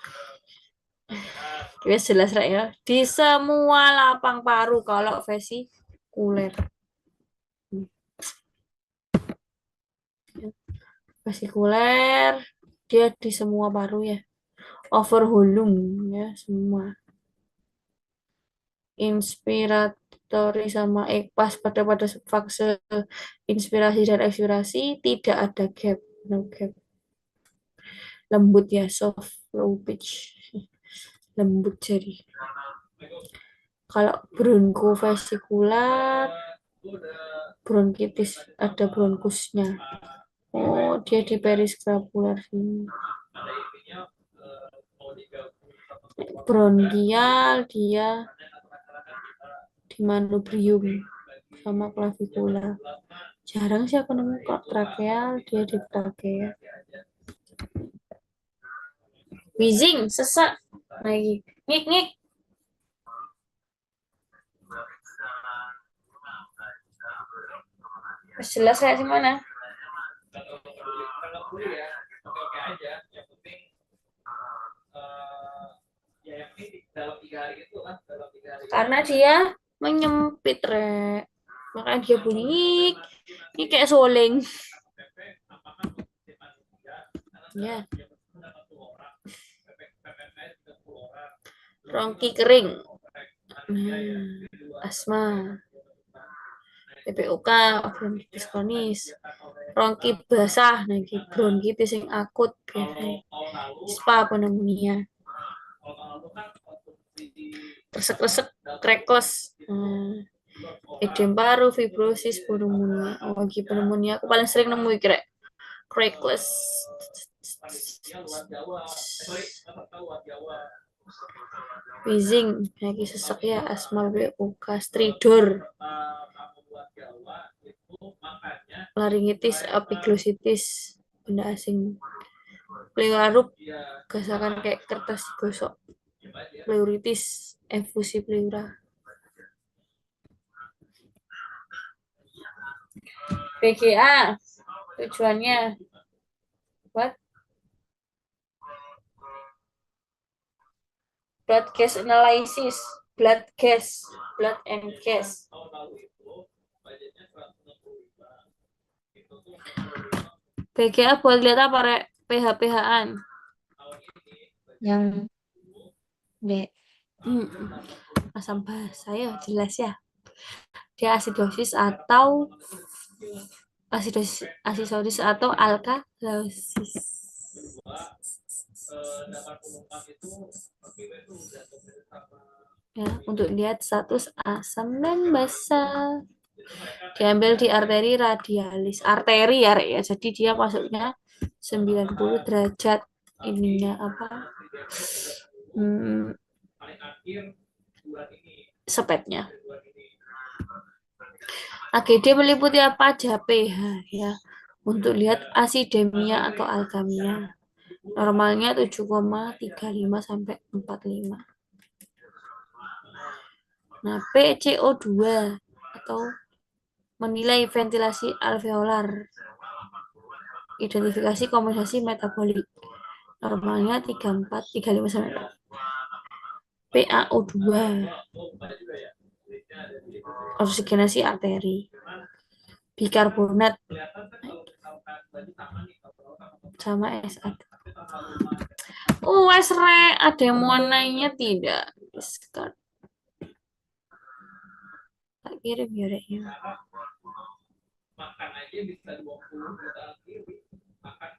Wes jelas Rek ya. Di semua lapang paru kalau vesikuler. Vesikuler dia di semua paru ya. Overholung ya semua. Inspiratory sama pas pada fase inspirasi dan ekspirasi tidak ada gap, no gap. Lembut ya, soft low pitch. Lembut jadi. Kalau bronkofasikular, bronkitis ada bronkusnya. Oh, dia di periskrapular sini. ada intinya mau digabung Bronkial dia di manubrium sama klavikula. Jarang sih aku nemu trakeal, dia di trakea. Wheezing, sesak lagi. Ngik. Jelas kayak gimana? Kalau kuliah ya oke aja, yang penting ya yang ini di dalam 3 hari itu lah, dalam 3 hari. Karena dia menyempit, Rek. Makanya dia bunyi ini kayak soling. Ya. Rongki kering. Asma. PPOK, bronkitis kronis. Rongki basah, bronkitis yang akut, ISPA pneumonia. Resek-resek, crackless. Edem paru, fibrosis, pneumonia. Oh, lagi pneumonia aku paling sering nemu iki, crackless. Wheezing, lagi sesak ya, asma, BOK, stridor. Laringitis, epiglositis, benda asing. Pleurarup, gasakan kayak kertas digosok. Pleuritis, efusi pleura. PGA, tujuannya what? Blood gas analysis, blood and gas. PGA buat lihat apa, Rek? pH-pH-an. Yang B. Asam basa ya, jelas ya. Dia asidosis atau alkalosis. Ya, untuk lihat status asam dan basa. Diambil di arteri radialis. Arteri ya, Rek, ya. Jadi dia masuknya 90 derajat ininya apa? Sepetnya. AGD meliputi apa aja? pH ya. Untuk lihat asidemia atau alkamia. Normalnya 7,35 sampai 45. Nah, PCO2 atau menilai ventilasi alveolar. Identifikasi kompensasi metabolik. Normalnya 35 sampai 4. PaO2. Oksigenasi arteri. Bikarbonat sama SO2. Rek, ada yang mau nanya tidak? Discard. Tak kirim ya, Rek. makan aja bisa 20 juta lebih makan